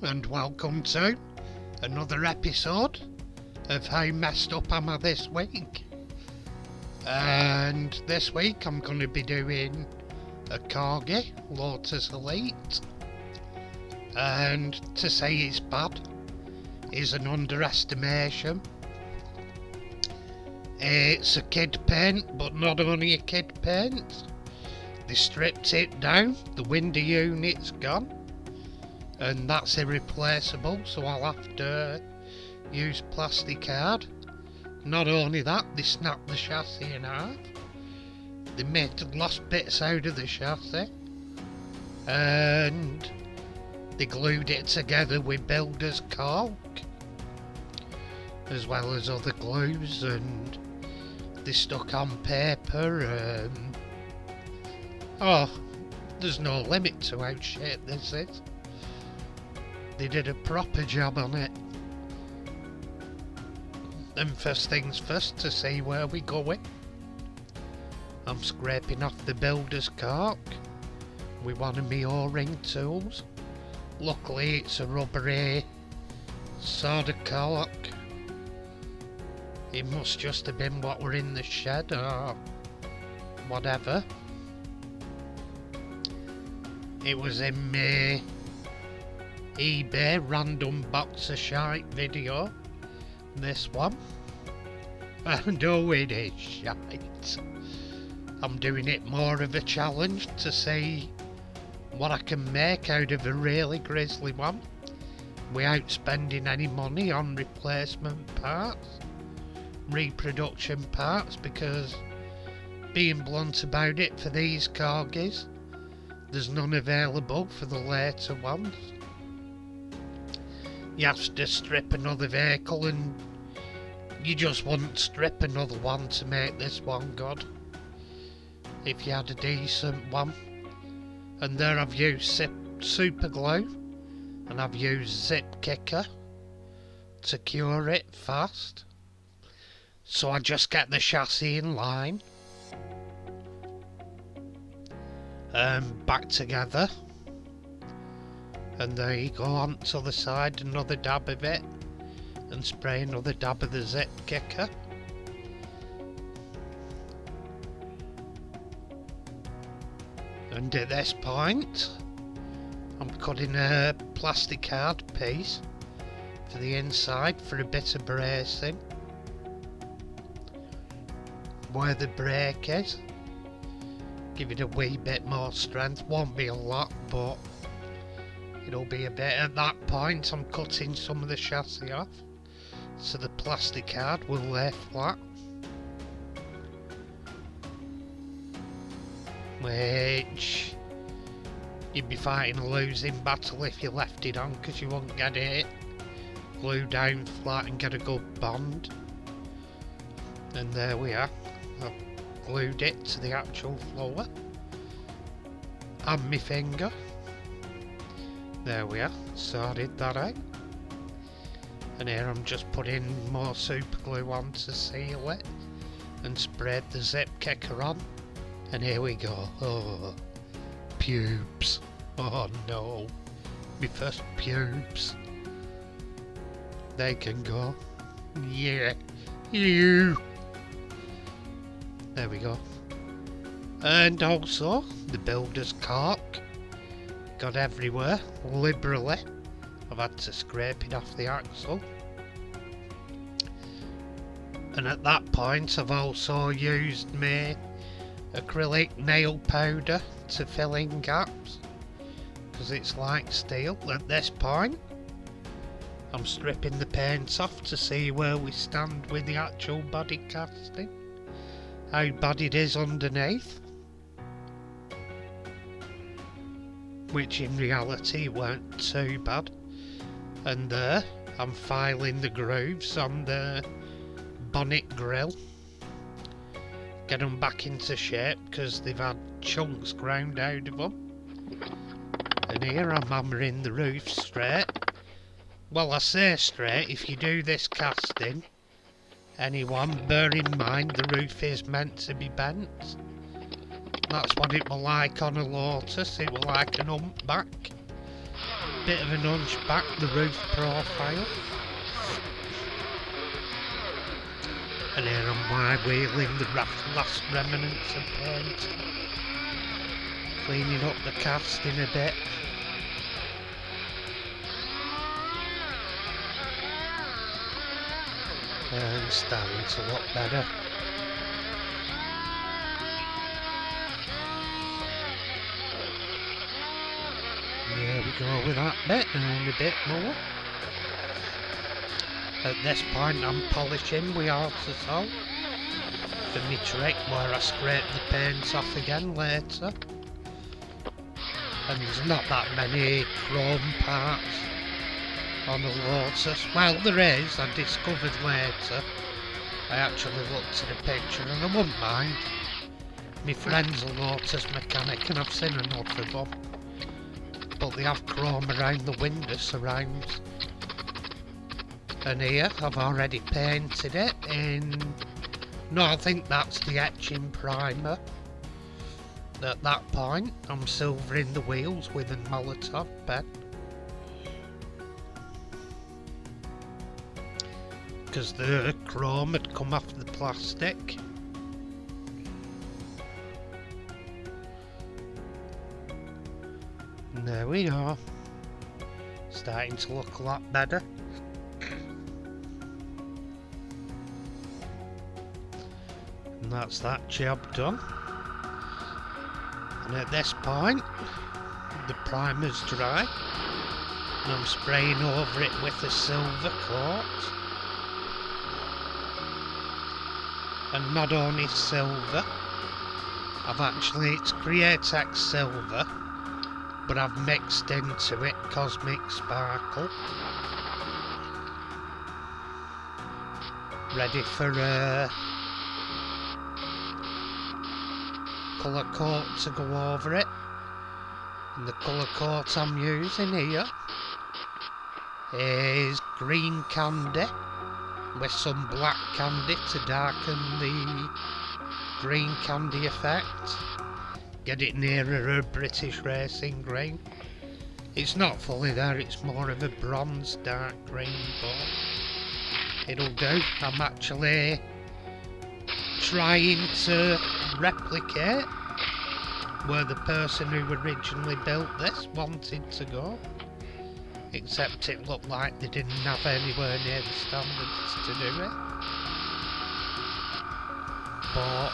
and welcome to another episode of How Messed Up Am I This Week. And this week I'm going to be doing a corgi, Lotus Elite. And to say it's bad is an underestimation. It's a kid paint, but not only a kid paint. They stripped it down, the window unit's gone, and that's irreplaceable, so I'll have to use plastic card. Not only that, they snapped the chassis in half. They made the last bits out of the chassis, and they glued it together with builder's caulk, as well as other glues, and they stuck on paper. Oh, there's no limit to how shit this is. They did a proper job on it. And first things first, to see where we're going, I'm scraping off the builder's caulk with one of my O-ring tools. Luckily it's a rubbery sort of caulk. It must just have been what were in the shed or whatever. It was in my eBay random box of shite video, this one, and oh, it is shite. I'm doing it more of a challenge to see what I can make out of a really grisly one without spending any money on replacement parts, reproduction parts, because being blunt about it, for these corgis there's none available for the later ones. You have to strip another vehicle, and you just wouldn't strip another one to make this one good if you had a decent one. And there I've used super glue, and I've used zip kicker to cure it fast. So I just get the chassis in line, back together, and there you go, onto the side, another dab of it, and spray another dab of the zip kicker. And at this point I'm cutting a plastic card piece for the inside for a bit of bracing where the brake is. Give it a wee bit more strength, won't be a lot, but it'll be a bit. At that point I'm cutting some of the chassis off so the plastic card will lay flat, which you'd be fighting a losing battle if you left it on, because you won't get it glued down flat and get a good bond. And there we are, I've glued it to the actual floor and my finger. There we are, sorted that out. And here I'm just putting more super glue on to seal it, and sprayed the zip kicker on. And here we go. Oh, pubes. Oh no, my first pubes. They can go. Yeah, you. There we go. And also the builder's caulk got everywhere, liberally. I've had to scrape it off the axle. And at that point I've also used my acrylic nail powder to fill in gaps, because it's like steel. At this point I'm stripping the paint off to see where we stand with the actual body casting, how bad it is underneath, which in reality weren't too bad. And there I'm filing the grooves on the bonnet grill, get them back into shape because they've had chunks ground out of them. And here I'm hammering the roof straight. Well, I say straight, if you do this casting, anyone, bear in mind the roof is meant to be bent. That's what it will like on a Lotus, it will like an humpback. bit of an hunch back, the roof profile. And here I'm wheel-wheeling the last remnants of paint. Cleaning up the casting a bit. And starting to look better. There we go with that bit and a bit more. At this point I'm polishing with Artisol for my trick where I scrape the paint off again later. And there's not that many chrome parts on the Lotus. Well, there is, I discovered later. I actually looked at a picture and I wouldn't mind. My friend's a Lotus mechanic and I've seen enough of them. But they have chrome around the window surrounds. And here I've already painted it in... No, I think that's the etching primer. At that point I'm silvering the wheels with a Molotov pen. Because the chrome had come off the plastic. And there we are. Starting to look a lot better. And that's that job done. And at this point, the primer's dry. And I'm spraying over it with a silver coat. And not only silver, it's Createx silver, but I've mixed into it Cosmic Sparkle. Ready for colour coat to go over it. And the colour coat I'm using here is green candy with some black candy to darken the green candy effect. Get it nearer a British racing green. It's not fully there, it's more of a bronze dark green, but it'll do. I'm actually trying to replicate where the person who originally built this wanted to go, except it looked like they didn't have anywhere near the standards to do it. But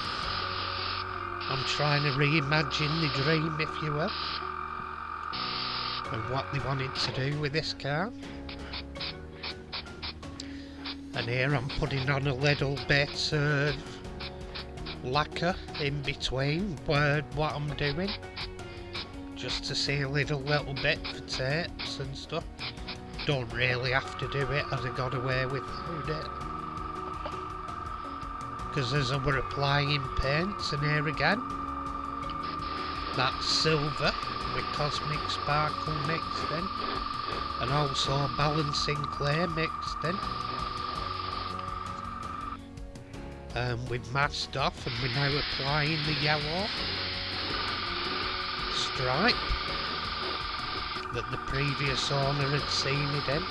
I'm trying to reimagine the dream, if you will, and what they wanted to do with this car. And here I'm putting on a little bit of lacquer in between what I'm doing, just to see a little bit for tapes and stuff. Don't really have to do it, as I got away with doing it. Because as I were applying paints, and here again, that's silver with Cosmic Sparkle mixed in, and also Balancing Clay mixed in. We've masked off and we're now applying the yellow stripe that the previous owner had seen it in.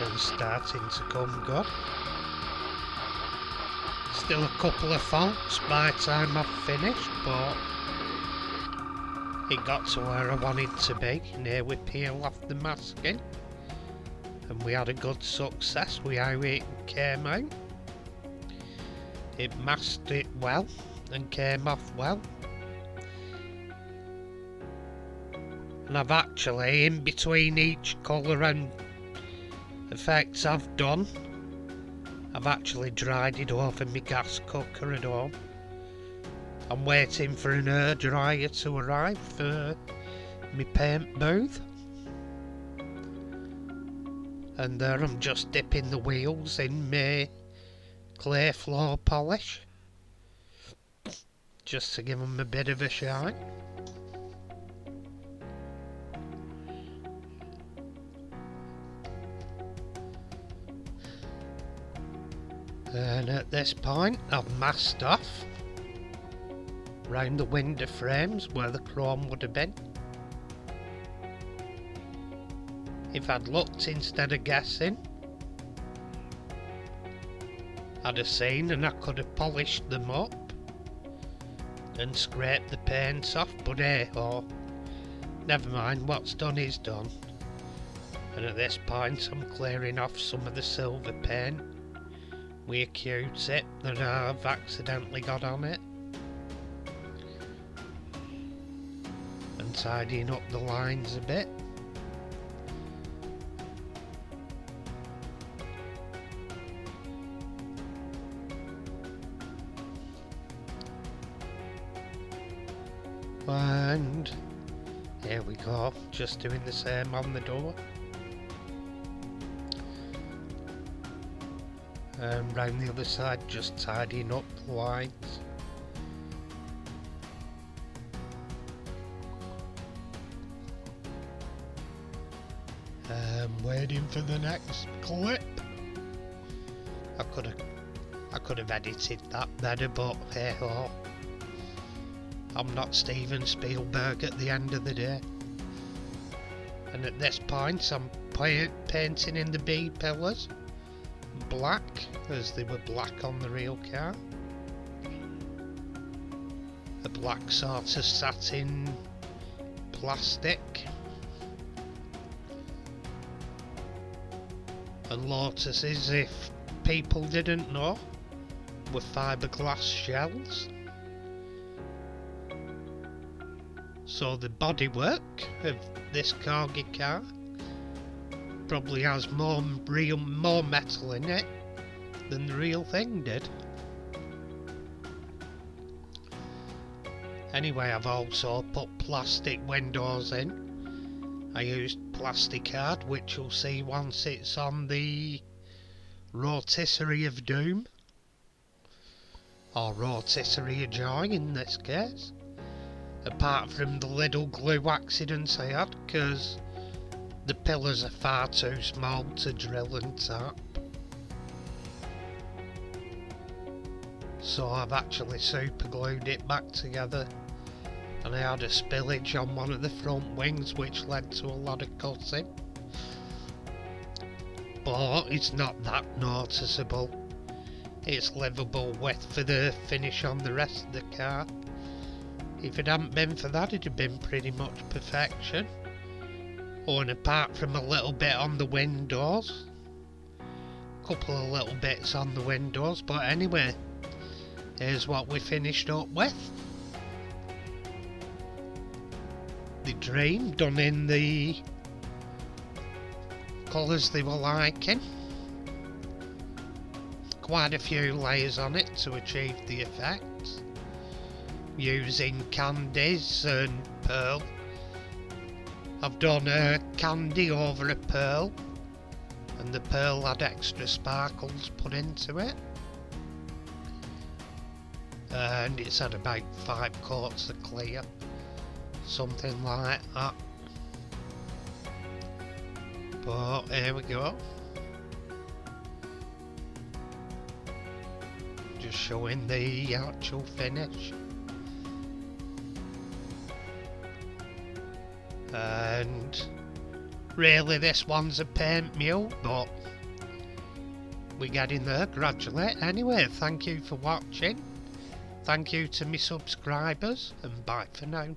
And starting to come good. Still a couple of faults by the time I've finished, but it got to where I wanted to be. And here we peel off the masking. And we had a good success with how it came out. It masked it well and came off well. And I've actually, in between each colour and effects I've done, I've actually dried it over my gas cooker at home. I'm waiting for an air dryer to arrive for my paint booth. And there I'm just dipping the wheels in my clay floor polish, just to give them a bit of a shine. And at this point I've masked off round the window frames where the chrome would have been. If I'd looked instead of guessing, I'd have seen and I could have polished them up and scraped the paint off, but hey ho, never mind, what's done is done. And at this point I'm clearing off some of the silver paint with a Q-tip that I've accidentally got on it, and tidying up the lines a bit. And here we go, just doing the same on the door. And round the other side, just tidying up the lines. Waiting for the next clip. I could have edited that better, but hey ho. I'm not Steven Spielberg at the end of the day. And at this point I'm painting in the B pillars black, as they were black on the real car. A black sort of satin plastic. And lotuses, if people didn't know, were fiberglass shells. So the bodywork of this corgi car probably has more metal in it than the real thing did. Anyway, I've also put plastic windows in. I used plasticard, which you'll see once it's on the rotisserie of doom, or rotisserie of joy in this case, apart from the little glue accidents I had, because the pillars are far too small to drill and tap. So I've actually super glued it back together, and I had a spillage on one of the front wings which led to a lot of cutting. But it's not that noticeable. It's livable with for the finish on the rest of the car. If it hadn't been for that, it'd have been pretty much perfection. Oh, and apart from a little bit on the windows, a couple of little bits on the windows, but anyway, here's what we finished up with. The dream done in the colours they were liking. Quite a few layers on it to achieve the effect, using candies and pearl. I've done a candy over a pearl, and the pearl had extra sparkles put into it, and it's had about 5 coats of clear, something like that. But here we go, just showing the actual finish. And really this one's a paint mule, but we're getting there gradually. Anyway, thank you for watching, thank you to my subscribers, and bye for now.